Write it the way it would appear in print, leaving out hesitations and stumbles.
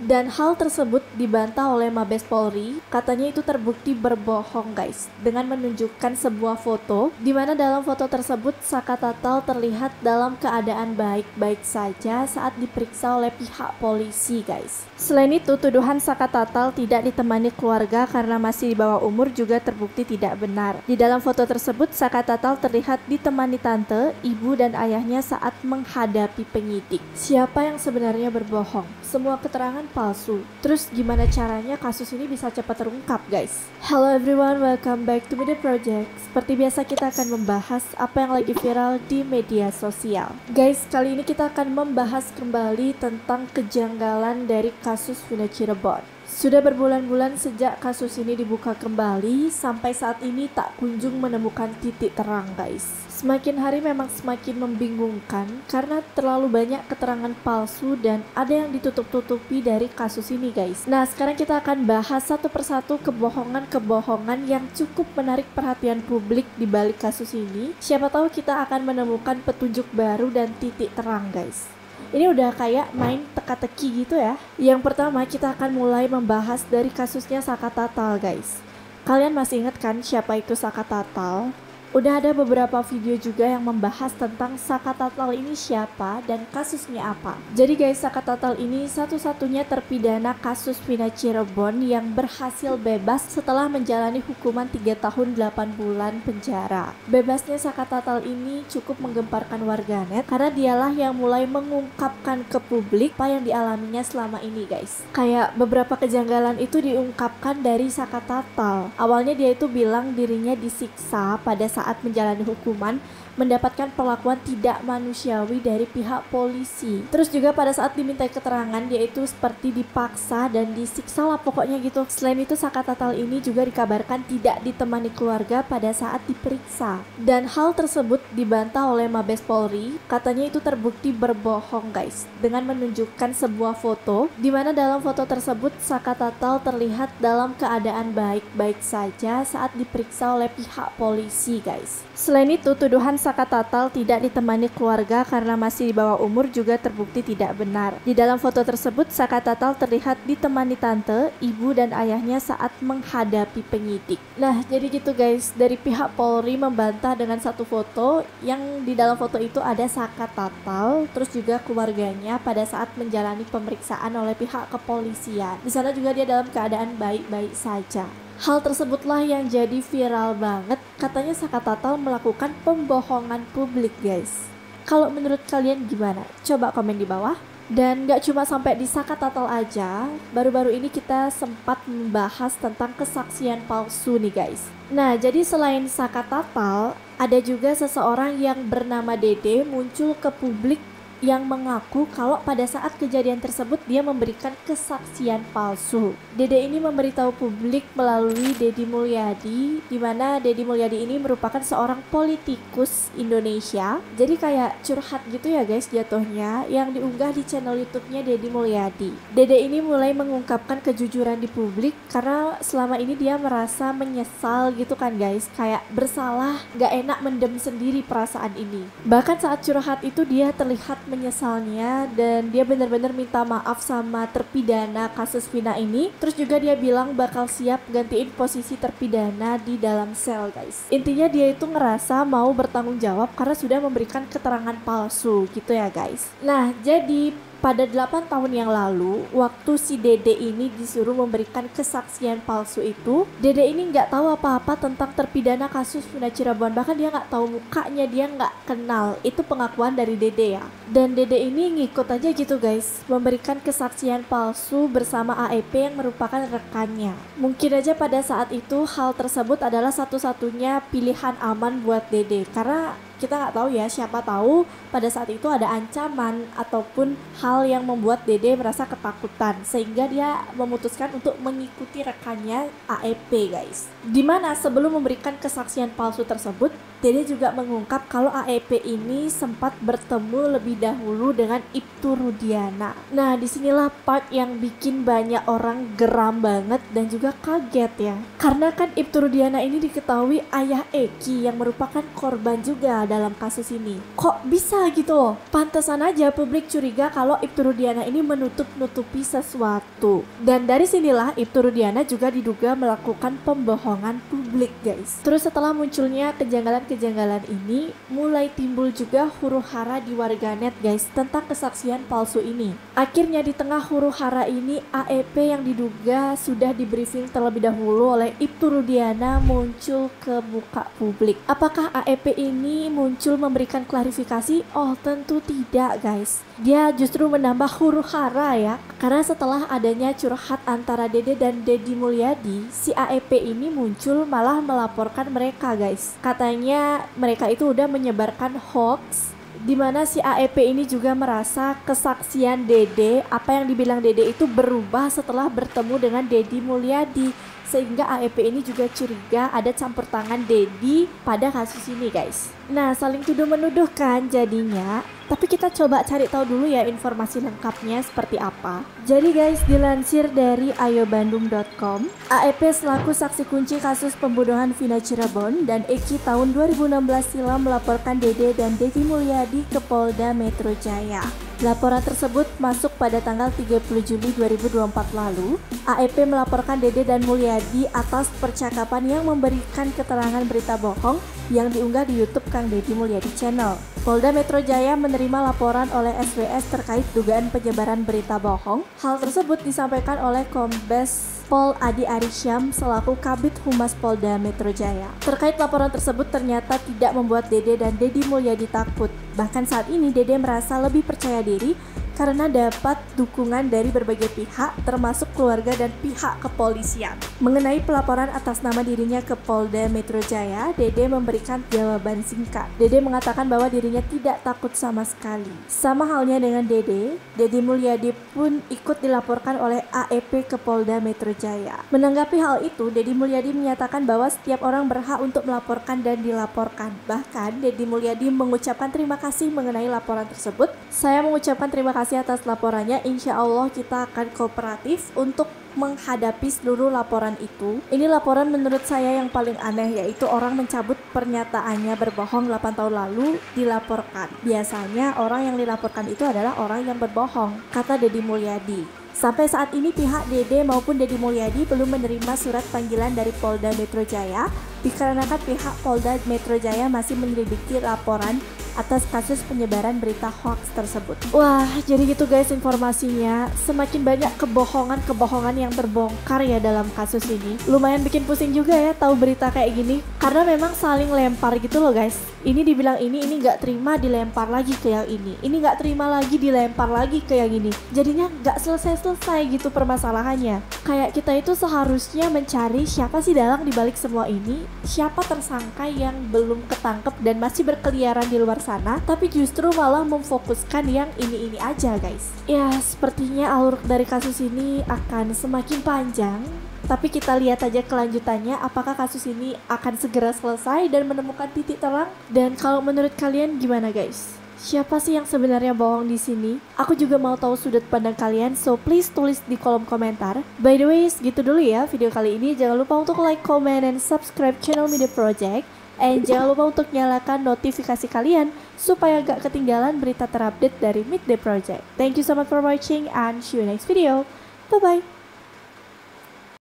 Dan hal tersebut dibantah oleh Mabes Polri, katanya itu terbukti berbohong guys, dengan menunjukkan sebuah foto, di mana dalam foto tersebut Saka Tatal terlihat dalam keadaan baik-baik saja saat diperiksa oleh pihak polisi guys. Selain itu, tuduhan Saka Tatal tidak ditemani keluarga karena masih di bawah umur juga terbukti tidak benar. Di dalam foto tersebut, Saka Tatal terlihat ditemani tante, ibu, dan ayahnya saat menghadapi penyidik. Siapa yang sebenarnya berbohong? Semua keterangan palsu. Terus gimana caranya kasus ini bisa cepat terungkap guys? Hello everyone, welcome back to Media Project. Seperti biasa kita akan membahas apa yang lagi viral di media sosial. Guys, kali ini kita akan membahas kembali tentang kejanggalan dari kasus Vina Cirebon. Sudah berbulan-bulan sejak kasus ini dibuka kembali, sampai saat ini tak kunjung menemukan titik terang guys. Semakin hari memang semakin membingungkan karena terlalu banyak keterangan palsu dan ada yang ditutup-tutupi dari kasus ini guys. Nah, sekarang kita akan bahas satu persatu kebohongan-kebohongan yang cukup menarik perhatian publik di balik kasus ini. Siapa tahu kita akan menemukan petunjuk baru dan titik terang guys. Ini udah kayak main teka-teki gitu ya. Yang pertama kita akan mulai membahas dari kasusnya Saka Tatal guys. Kalian masih ingat kan siapa itu Saka Tatal? Udah ada beberapa video juga yang membahas tentang Saka Tatal ini siapa dan kasusnya apa. Jadi guys, Saka Tatal ini satu-satunya terpidana kasus Vina Cirebon yang berhasil bebas setelah menjalani hukuman 3 tahun 8 bulan penjara. Bebasnya Saka Tatal ini cukup menggemparkan warganet karena dialah yang mulai mengungkapkan ke publik apa yang dialaminya selama ini guys. Kayak beberapa kejanggalan itu diungkapkan dari Saka Tatal. Awalnya dia itu bilang dirinya disiksa pada saat menjalani hukuman, mendapatkan perlakuan tidak manusiawi dari pihak polisi. Terus juga pada saat dimintai keterangan dia itu seperti dipaksa dan disiksa lah pokoknya gitu. Selain itu Saka Tatal ini juga dikabarkan tidak ditemani keluarga pada saat diperiksa. Dan hal tersebut dibantah oleh Mabes Polri, katanya itu terbukti berbohong guys, dengan menunjukkan sebuah foto, di mana dalam foto tersebut Saka Tatal terlihat dalam keadaan baik-baik saja saat diperiksa oleh pihak polisi guys. Selain itu, tuduhan Saka Tatal tidak ditemani keluarga karena masih di bawah umur juga terbukti tidak benar. Di dalam foto tersebut, Saka Tatal terlihat ditemani tante, ibu, dan ayahnya saat menghadapi penyidik. Nah, jadi gitu guys, dari pihak Polri membantah dengan satu foto yang di dalam foto itu ada Saka Tatal, terus juga keluarganya pada saat menjalani pemeriksaan oleh pihak kepolisian. Di sana juga dia dalam keadaan baik-baik saja. Hal tersebutlah yang jadi viral banget. Katanya Saka Tatal melakukan pembohongan publik guys. Kalau menurut kalian gimana? Coba komen di bawah. Dan gak cuma sampai di Saka Tatal aja, baru-baru ini kita sempat membahas tentang kesaksian palsu nih guys. Nah, jadi selain Saka Tatal, ada juga seseorang yang bernama Dede muncul ke publik yang mengaku kalau pada saat kejadian tersebut dia memberikan kesaksian palsu. Dede ini memberitahu publik melalui Deddy Mulyadi, di mana Deddy Mulyadi ini merupakan seorang politikus Indonesia. Jadi kayak curhat gitu ya guys jatuhnya, yang diunggah di channel YouTube-nya Deddy Mulyadi. Dede ini mulai mengungkapkan kejujuran di publik karena selama ini dia merasa menyesal gitu kan guys, kayak bersalah, gak enak mendem sendiri perasaan ini. Bahkan saat curhat itu dia terlihat menyesalnya dan dia benar-benar minta maaf sama terpidana kasus Vina ini. Terus juga dia bilang bakal siap gantiin posisi terpidana di dalam sel guys. Intinya dia itu ngerasa mau bertanggung jawab karena sudah memberikan keterangan palsu gitu ya guys. Nah, jadi pada 8 tahun yang lalu, waktu si Dede ini disuruh memberikan kesaksian palsu itu, Dede ini nggak tahu apa-apa tentang terpidana kasus Vina Cirebon. Bahkan dia nggak tahu mukanya, dia nggak kenal. Itu pengakuan dari Dede ya. Dan Dede ini ngikut aja gitu guys, memberikan kesaksian palsu bersama AEP yang merupakan rekannya. Mungkin aja pada saat itu hal tersebut adalah satu-satunya pilihan aman buat Dede, karena kita nggak tahu ya, siapa tahu pada saat itu ada ancaman ataupun hal yang membuat Dede merasa ketakutan sehingga dia memutuskan untuk mengikuti rekannya AEP guys. Dimana sebelum memberikan kesaksian palsu tersebut, Dede juga mengungkap kalau AEP ini sempat bertemu lebih dahulu dengan Ibtu Rudiana. Nah, disinilah part yang bikin banyak orang geram banget dan juga kaget ya. Karena kan Ibtu Rudiana ini diketahui ayah Eki yang merupakan korban juga dalam kasus ini. Kok bisa gitu loh? Pantesan aja publik curiga kalau Ibtu Rudiana ini menutup-nutupi sesuatu. Dan dari sinilah Ibtu Rudiana juga diduga melakukan pembohongan publik, guys. Terus setelah munculnya kejanggalan-kejanggalan ini, mulai timbul juga huru-hara di warganet, guys, tentang kesaksian palsu ini. Akhirnya di tengah huru-hara ini, AEP yang diduga sudah di briefing terlebih dahulu oleh Ibtu Rudiana muncul ke muka publik. Apakah AEP ini muncul memberikan klarifikasi? Oh, tentu tidak, guys. Dia justru menambah huru-hara ya. Karena setelah adanya curhat antara Dede dan Deddy Mulyadi, si AEP ini muncul malah melaporkan mereka, guys. Katanya mereka itu udah menyebarkan hoax, dimana si AEP ini juga merasa kesaksian Dede, apa yang dibilang Dede itu berubah setelah bertemu dengan Deddy Mulyadi, sehingga AEP ini juga curiga ada campur tangan Deddy pada kasus ini, guys. Nah, saling tuduh menuduh kan jadinya. Tapi kita coba cari tahu dulu ya informasi lengkapnya seperti apa. Jadi guys, dilansir dari ayobandung.com, AEP selaku saksi kunci kasus pembunuhan Vina Cirebon dan Eki tahun 2016 silam melaporkan Dede dan Deddy Mulyadi ke Polda Metro Jaya. Laporan tersebut masuk pada tanggal 30 Juli 2024 lalu. AEP melaporkan Dede dan Mulyadi atas percakapan yang memberikan keterangan berita bohong yang diunggah di YouTube Kang Deddy Mulyadi Channel. Polda Metro Jaya menerima laporan oleh SWS terkait dugaan penyebaran berita bohong. Hal tersebut disampaikan oleh Kombes Pol Adi Arisyam selaku Kabid Humas Polda Metro Jaya. Terkait laporan tersebut ternyata tidak membuat Dede dan Deddy Mulyadi takut. Bahkan saat ini Dede merasa lebih percaya diri karena dapat dukungan dari berbagai pihak termasuk keluarga dan pihak kepolisian. Mengenai pelaporan atas nama dirinya ke Polda Metro Jaya, Dede memberikan jawaban singkat. Dede mengatakan bahwa dirinya tidak takut sama sekali. Sama halnya dengan Dede, Deddy Mulyadi pun ikut dilaporkan oleh AEP ke Polda Metro Jaya. Menanggapi hal itu, Deddy Mulyadi menyatakan bahwa setiap orang berhak untuk melaporkan dan dilaporkan. Bahkan, Deddy Mulyadi mengucapkan terima kasih mengenai laporan tersebut. Saya mengucapkan terima kasih atas laporannya, insya Allah kita akan kooperatif untuk menghadapi seluruh laporan itu. Ini laporan menurut saya yang paling aneh, yaitu orang mencabut pernyataannya berbohong 8 tahun lalu dilaporkan. Biasanya orang yang dilaporkan itu adalah orang yang berbohong, kata Deddy Mulyadi. Sampai saat ini pihak Dede maupun Deddy Mulyadi belum menerima surat panggilan dari Polda Metro Jaya dikarenakan pihak Polda Metro Jaya masih menyelidiki laporan atas kasus penyebaran berita hoax tersebut. Wah, jadi gitu guys informasinya. Semakin banyak kebohongan-kebohongan yang terbongkar ya dalam kasus ini. Lumayan bikin pusing juga ya tahu berita kayak gini. Karena memang saling lempar gitu loh guys. Ini dibilang ini gak terima dilempar lagi ke yang ini. Ini gak terima lagi dilempar lagi ke yang ini. Jadinya gak selesai-selesai gitu permasalahannya. Kayak kita itu seharusnya mencari siapa sih dalang dibalik semua ini. Siapa tersangka yang belum ketangkep dan masih berkeliaran di luar sana, tapi justru malah memfokuskan yang ini aja guys. Ya, sepertinya alur dari kasus ini akan semakin panjang. Tapi kita lihat aja kelanjutannya, apakah kasus ini akan segera selesai dan menemukan titik terang. Dan kalau menurut kalian gimana guys? Siapa sih yang sebenarnya bohong di sini? Aku juga mau tahu sudut pandang kalian, so please tulis di kolom komentar. By the way, segitu dulu ya video kali ini. Jangan lupa untuk like, comment, and subscribe channel Midday Project. And jangan lupa untuk nyalakan notifikasi kalian supaya gak ketinggalan berita terupdate dari Midday Project. Thank you so much for watching and see you next video. Bye bye.